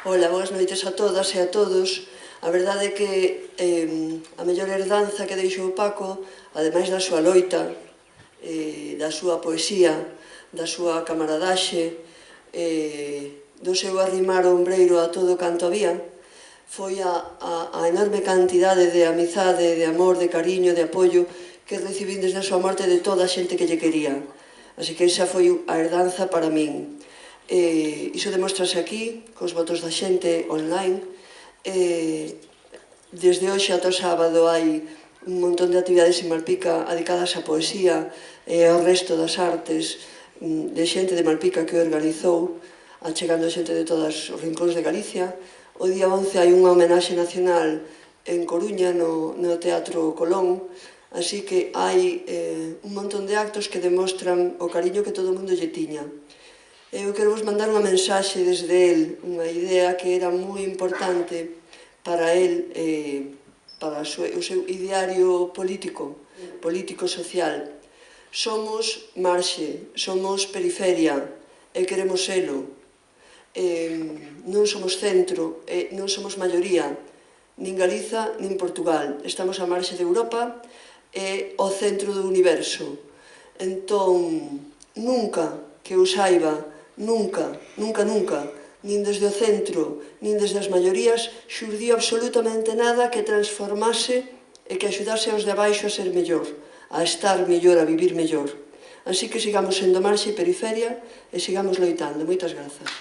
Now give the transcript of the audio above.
Ola, boas noites a todas e a todos. A verdade é que a mellor herdanza que deixou Paco, ademais da súa loita, da súa poesía, da súa camaradaxe, do seu arrimar o ombreiro a todo canto había, foi a enorme cantidade de amizade, de amor, de cariño, de apoio que recibín desde a súa morte de toda a xente que lle quería. Así que esa foi a herdanza para min. Iso demostrase aquí, cos votos da xente online. Desde hoxe ata o sábado hai un montón de actividades en Malpica dedicadas á poesía e ao resto das artes de xente de Malpica que organizou, achegando xente de todos os rincóns de Galicia. O día 11 hai unha homenaxe nacional en Coruña, no Teatro Colón, así que hai un montón de actos que demostran o cariño que todo o mundo lle tiña. Eu quero vos mandar unha mensaxe desde el, unha idea que era moi importante para el, para o seu ideario político-social. Somos marxe, somos periferia, e queremos selo. Non somos centro, non somos maioría, nin Galiza, nin Portugal. Estamos á marxe de Europa e ao centro do universo. Entón, nunca que eu saiba, nunca, nin desde o centro, nin desde as maiorías, xurdiu absolutamente nada que transformase e que axudase aos de abaixo a ser mellor, a estar mellor, a vivir mellor. Así que sigamos sendo marxe e periferia e sigamos loitando. Moitas grazas.